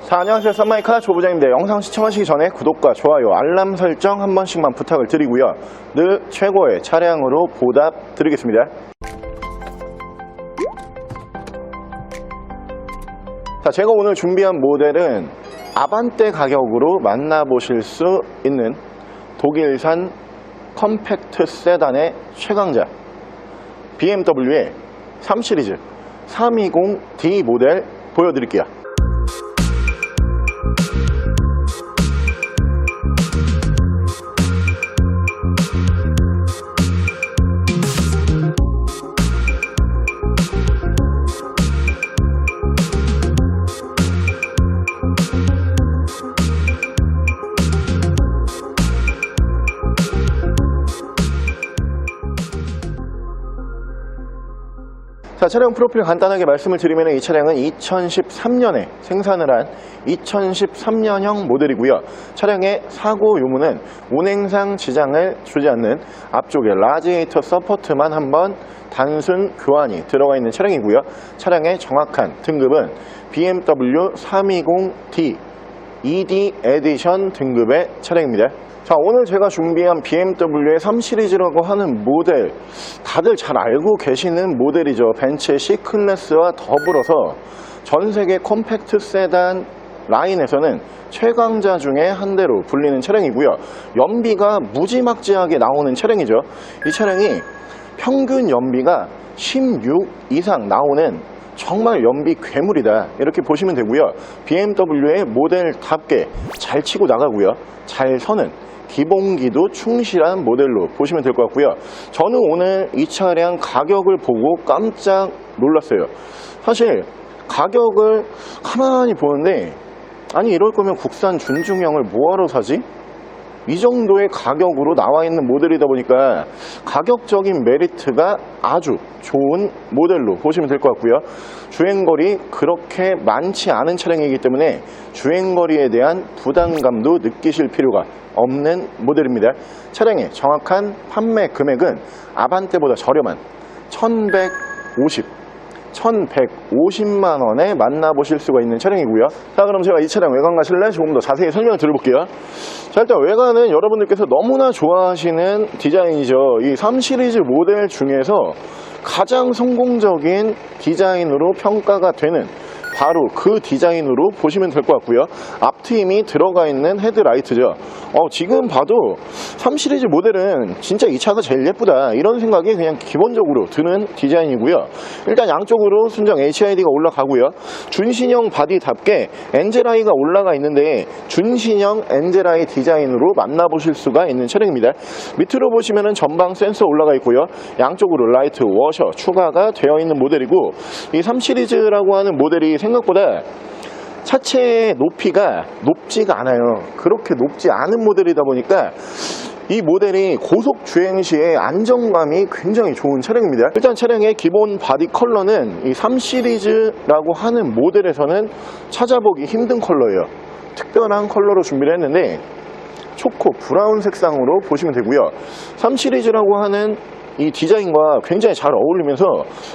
자, 안녕하세요. 썬마이카 조부장입니다. 영상 시청하시기 전에 구독과 좋아요, 알람 설정 한 번씩만 부탁을 드리고요. 늘 최고의 차량으로 보답 드리겠습니다. 자, 제가 오늘 준비한 모델은 아반떼 가격으로 만나보실 수 있는 독일산 컴팩트 세단의 최강자 BMW의 3시리즈 320D 모델 보여드릴게요. 자, 차량 프로필 간단하게 말씀을 드리면 이 차량은 2013년에 생산을 한 2013년형 모델이고요. 차량의 사고 유무는 운행상 지장을 주지 않는 앞쪽에 라지에이터 서포트만 한번 단순 교환이 들어가 있는 차량이고요. 차량의 정확한 등급은 BMW 320D ED 에디션 등급의 차량입니다. 자, 오늘 제가 준비한 BMW의 3시리즈라고 하는 모델, 다들 잘 알고 계시는 모델이죠. 벤츠의 C클래스와 더불어서 전세계 컴팩트 세단 라인에서는 최강자 중에 한 대로 불리는 차량이고요. 연비가 무지막지하게 나오는 차량이죠. 이 차량이 평균 연비가 16 이상 나오는 정말 연비 괴물이다, 이렇게 보시면 되고요. BMW의 모델답게 잘 치고 나가고요. 잘 서는 기본기도 충실한 모델로 보시면 될 것 같고요. 저는 오늘 이 차량 가격을 보고 깜짝 놀랐어요. 사실 가격을 가만히 보는데, 아니 이럴 거면 국산 준중형을 뭐하러 사지? 이 정도의 가격으로 나와 있는 모델이다 보니까 가격적인 메리트가 아주 좋은 모델로 보시면 될 것 같고요. 주행거리 그렇게 많지 않은 차량이기 때문에 주행거리에 대한 부담감도 느끼실 필요가 없는 모델입니다. 차량의 정확한 판매 금액은 아반떼보다 저렴한 1150만 원에 만나보실 수가 있는 차량이고요. 자, 그럼 제가 이 차량 외관과 실내 조금 더 자세히 설명을 드려볼게요. 자, 일단 외관은 여러분들께서 너무나 좋아하시는 디자인이죠. 이 3시리즈 모델 중에서 가장 성공적인 디자인으로 평가가 되는 바로 그 디자인으로 보시면 될 것 같고요. 앞트임이 들어가 있는 헤드라이트죠. 지금 봐도 3시리즈 모델은 진짜 이 차가 제일 예쁘다, 이런 생각이 그냥 기본적으로 드는 디자인이고요. 일단 양쪽으로 순정 HID가 올라가고요. 준신형 바디답게 엔젤아이가 올라가 있는데 준신형 엔젤아이 디자인으로 만나보실 수가 있는 차량입니다. 밑으로 보시면은 전방 센서 올라가 있고요. 양쪽으로 라이트, 워셔 추가가 되어 있는 모델이고, 이 3시리즈라고 하는 모델이 생각보다 차체의 높이가 높지가 않아요. 그렇게 높지 않은 모델이다 보니까 이 모델이 고속 주행 시에 안정감이 굉장히 좋은 차량입니다. 일단 차량의 기본 바디 컬러는 이 3시리즈라고 하는 모델에서는 찾아보기 힘든 컬러예요. 특별한 컬러로 준비를 했는데 초코 브라운 색상으로 보시면 되고요. 3시리즈라고 하는 이 디자인과 굉장히 잘 어울리면서,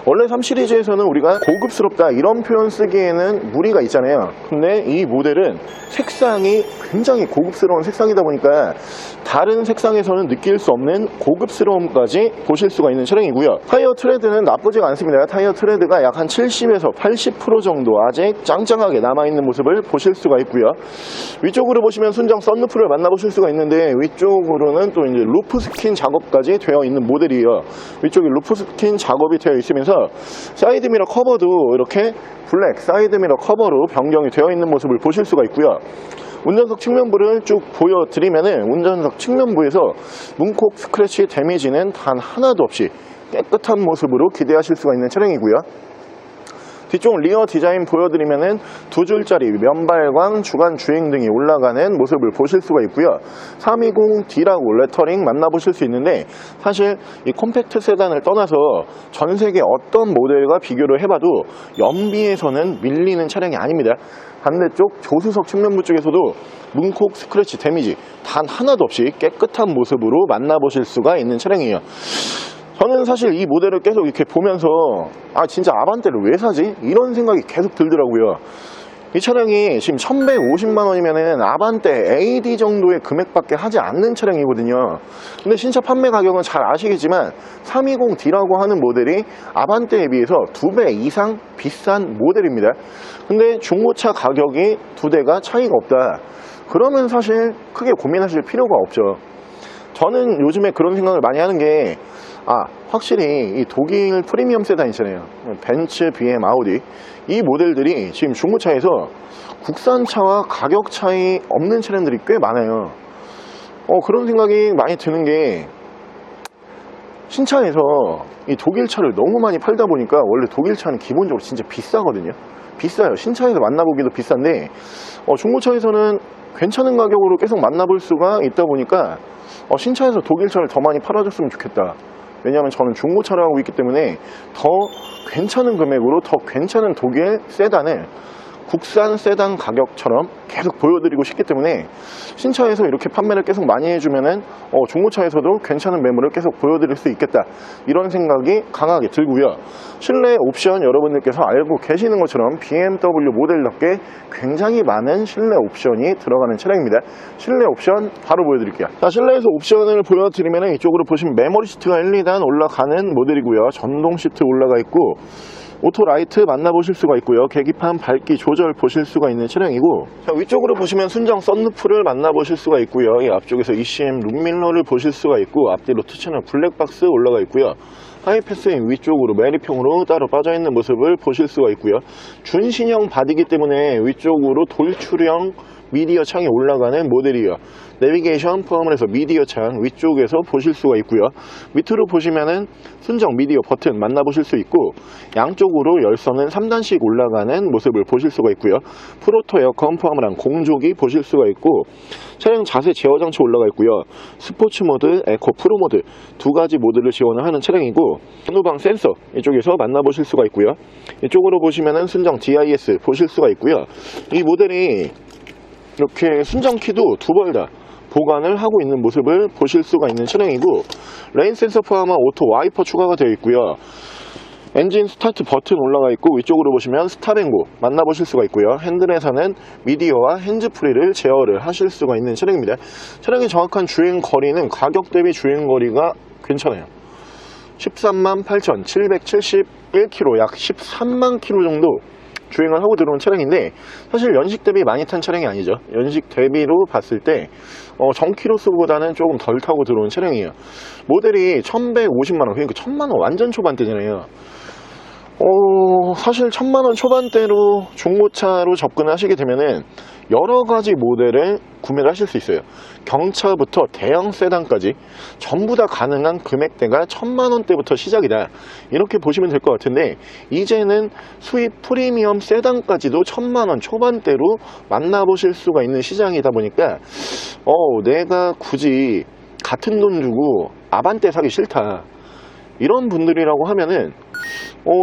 원래 3시리즈에서는 우리가 고급스럽다 이런 표현 쓰기에는 무리가 있잖아요. 근데 이 모델은 색상이 굉장히 고급스러운 색상이다 보니까 다른 색상에서는 느낄 수 없는 고급스러움까지 보실 수가 있는 차량이고요. 타이어 트레드는 나쁘지가 않습니다. 타이어 트레드가 약 한 70에서 80% 정도 아직 짱짱하게 남아있는 모습을 보실 수가 있고요. 위쪽으로 보시면 순정 썬루프를 만나보실 수가 있는데, 위쪽으로는 또 이제 루프 스킨 작업까지 되어 있는 모델이에요. 위쪽에 루프 스킨 작업이 되어 있으면서 사이드미러 커버도 이렇게 블랙 사이드미러 커버로 변경이 되어 있는 모습을 보실 수가 있고요. 운전석 측면부를 쭉 보여드리면은 운전석 측면부에서 문콕 스크래치 데미지는 단 하나도 없이 깨끗한 모습으로 기대하실 수가 있는 차량이고요. 뒤쪽 리어 디자인 보여드리면은 두 줄짜리 면발광 주간 주행등이 올라가는 모습을 보실 수가 있고요. 320D라고 레터링 만나보실 수 있는데, 사실 이 컴팩트 세단을 떠나서 전 세계 어떤 모델과 비교를 해봐도 연비에서는 밀리는 차량이 아닙니다. 반대쪽 조수석 측면부 쪽에서도 문콕 스크래치 데미지 단 하나도 없이 깨끗한 모습으로 만나보실 수가 있는 차량이에요. 저는 사실 이 모델을 계속 이렇게 보면서 진짜 아반떼를 왜 사지? 이런 생각이 계속 들더라고요. 이 차량이 지금 1150만 원이면은 아반떼 AD 정도의 금액밖에 하지 않는 차량이거든요. 근데 신차 판매 가격은 잘 아시겠지만 320D라고 하는 모델이 아반떼에 비해서 2배 이상 비싼 모델입니다. 근데 중고차 가격이 두 대가 차이가 없다. 그러면 사실 크게 고민하실 필요가 없죠. 저는 요즘에 그런 생각을 많이 하는 게 확실히 이 독일 프리미엄 세단 있잖아요. 벤츠, BM, 아우디 이 모델들이 지금 중고차에서 국산차와 가격 차이 없는 차량들이 꽤 많아요. 그런 생각이 많이 드는 게 신차에서 이 독일 차를 너무 많이 팔다 보니까 원래 독일 차는 기본적으로 진짜 비싸거든요. 비싸요. 신차에서 만나보기도 비싼데 중고차에서는 괜찮은 가격으로 계속 만나볼 수가 있다 보니까 신차에서 독일 차를 더 많이 팔아줬으면 좋겠다. 왜냐하면 저는 중고차를 하고 있기 때문에 더 괜찮은 금액으로 더 괜찮은 독일 세단을 국산 세단 가격처럼 계속 보여드리고 싶기 때문에 신차에서 이렇게 판매를 계속 많이 해주면은 중고차에서도 괜찮은 매물을 계속 보여드릴 수 있겠다, 이런 생각이 강하게 들고요. 실내 옵션 여러분들께서 알고 계시는 것처럼 BMW 모델답게 굉장히 많은 실내 옵션이 들어가는 차량입니다. 실내 옵션 바로 보여드릴게요. 자, 실내에서 옵션을 보여드리면 이쪽으로 보시면 메모리 시트가 1, 2단 올라가는 모델이고요. 전동 시트 올라가 있고 오토 라이트 만나보실 수가 있고요. 계기판 밝기 조절 보실 수가 있는 차량이고, 자, 위쪽으로 보시면 순정 썬루프를 만나보실 수가 있고요. 이 앞쪽에서 ECM 룩밀러를 보실 수가 있고, 앞뒤 로트 채널 블랙박스 올라가 있고요. 하이패스인 위쪽으로 매립형으로 따로 빠져있는 모습을 보실 수가 있고요. 준신형 바디기 때문에 위쪽으로 돌출형 미디어 창이 올라가는 모델이에요. 내비게이션 포함을 해서 미디어 창 위쪽에서 보실 수가 있고요. 밑으로 보시면은 순정 미디어 버튼 만나보실 수 있고, 양쪽으로 열선은 3단씩 올라가는 모습을 보실 수가 있고요. 프로토 에어컨 포함을 한 공조기 보실 수가 있고, 차량 자세 제어 장치 올라가 있고요. 스포츠 모드, 에코 프로 모드 두 가지 모드를 지원을 하는 차량이고, 전후방 센서 이쪽에서 만나보실 수가 있고요. 이쪽으로 보시면은 순정 DIS 보실 수가 있고요. 이 모델이 이렇게 순정키도 두 벌 다 보관을 하고 있는 모습을 보실 수가 있는 차량이고, 레인 센서 포함한 오토 와이퍼 추가가 되어 있고요. 엔진 스타트 버튼 올라가 있고, 위쪽으로 보시면 스탑앤고 만나보실 수가 있고요. 핸들에서는 미디어와 핸즈프리를 제어를 하실 수가 있는 차량입니다. 차량의 정확한 주행 거리는 가격 대비 주행 거리가 괜찮아요. 138,771km, 약 13만 km 정도 주행을 하고 들어온 차량인데, 사실 연식 대비 많이 탄 차량이 아니죠. 연식 대비로 봤을 때 정키로수보다는 조금 덜 타고 들어온 차량이에요. 모델이 1150만원, 그러니까 1000만원 완전 초반대잖아요. 사실 1000만원 초반대로 중고차로 접근을 하시게 되면은 여러가지 모델을 구매를 하실 수 있어요. 경차부터 대형 세단까지 전부 다 가능한 금액대가 1000만원대부터 시작이다, 이렇게 보시면 될 것 같은데, 이제는 수입 프리미엄 세단까지도 1000만원 초반대로 만나보실 수가 있는 시장이다 보니까 내가 굳이 같은 돈 주고 아반떼 사기 싫다, 이런 분들이라고 하면은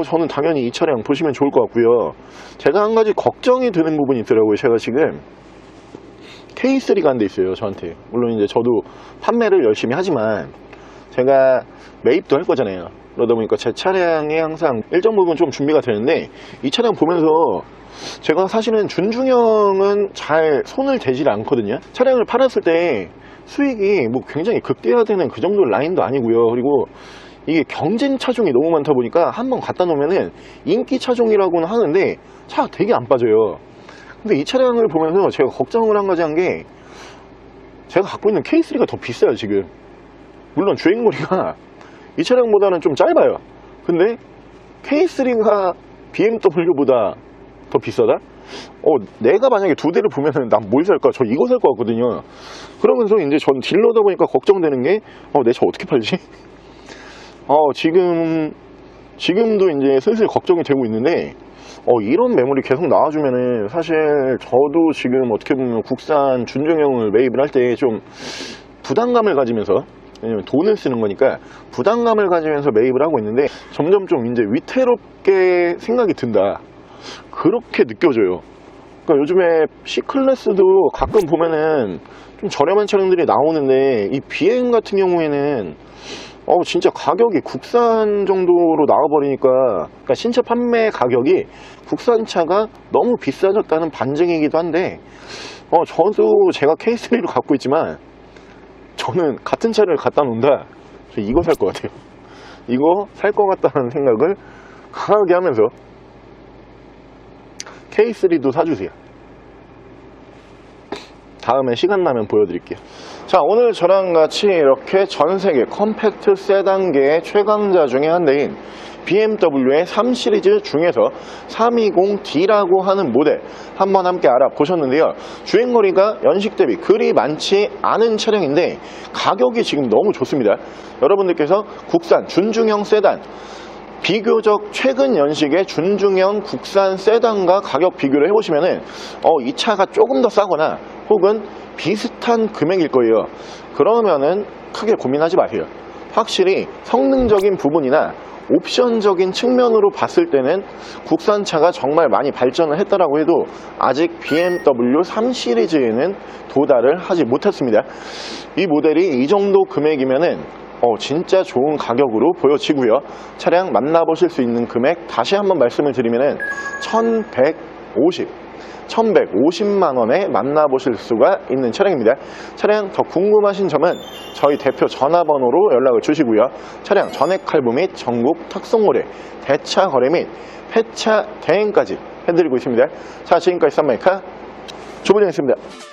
저는 당연히 이 차량 보시면 좋을 것 같고요. 제가 한 가지 걱정이 되는 부분이 있더라고요. 제가 지금 K3가 한 대 있어요, 저한테. 물론 이제 저도 판매를 열심히 하지만 제가 매입도 할 거잖아요. 그러다 보니까 제 차량이 항상 일정 부분 좀 준비가 되는데, 이 차량 보면서 제가 사실은 준중형은 잘 손을 대질 않거든요. 차량을 팔았을 때 수익이 뭐 굉장히 극대화되는 그 정도 라인도 아니고요. 그리고 이게 경쟁 차종이 너무 많다 보니까 한번 갖다 놓으면은 인기 차종이라고는 하는데 차가 되게 안 빠져요. 근데 이 차량을 보면서 제가 걱정을 한 가지 한 게, 제가 갖고 있는 K3가 더 비싸요 지금. 물론 주행거리가 이 차량보다는 좀 짧아요. 근데 K3가 BMW보다 더 비싸다? 내가 만약에 두 대를 보면은 난 뭘 살까? 저 이거 살 것 같거든요. 그러면서 이제 전 딜러다 보니까 걱정되는 게, 내 차 어떻게 팔지? 지금도 이제 슬슬 걱정이 되고 있는데, 이런 매물이 계속 나와주면은 사실 저도 지금 어떻게 보면 국산 준중형을 매입을 할 때 좀 부담감을 가지면서, 왜냐면 돈을 쓰는 거니까 부담감을 가지면서 매입을 하고 있는데, 점점 좀 이제 위태롭게 생각이 든다, 그렇게 느껴져요. 그러니까 요즘에 C클래스도 가끔 보면은 좀 저렴한 차량들이 나오는데, 이 BM 같은 경우에는 진짜 가격이 국산 정도로 나와버리니까, 그러니까 신차 판매 가격이 국산차가 너무 비싸졌다는 반증이기도 한데, 저도 제가 K3를 갖고 있지만, 저는 같은 차를 갖다 놓는다. 저 이거 살 것 같아요. 이거 살 것 같다는 생각을 강하게 하면서 K3도 사주세요. 다음에 시간 나면 보여드릴게요. 자, 오늘 저랑 같이 이렇게 전세계 컴팩트 세단계의 최강자 중에 한 대인 BMW의 3시리즈 중에서 320D라고 하는 모델 한번 함께 알아보셨는데요. 주행거리가 연식 대비 그리 많지 않은 차량인데 가격이 지금 너무 좋습니다. 여러분들께서 국산 준중형 세단, 비교적 최근 연식의 준중형 국산 세단과 가격 비교를 해보시면은 이 차가 조금 더 싸거나 혹은 비슷한 금액일 거예요. 그러면은 크게 고민하지 마세요. 확실히 성능적인 부분이나 옵션적인 측면으로 봤을 때는 국산차가 정말 많이 발전을 했다라고 해도 아직 BMW 3 시리즈에는 도달을 하지 못했습니다. 이 모델이 이 정도 금액이면은 진짜 좋은 가격으로 보여지고요. 차량 만나보실 수 있는 금액 다시 한번 말씀을 드리면은 1150만원에 만나보실 수가 있는 차량입니다. 차량 더 궁금하신 점은 저희 대표 전화번호로 연락을 주시고요. 차량 전액 할부 및 전국 탁송거래, 대차 거래 및 폐차 대행까지 해드리고 있습니다. 자, 지금까지 쌈마이카 조부장이었습니다.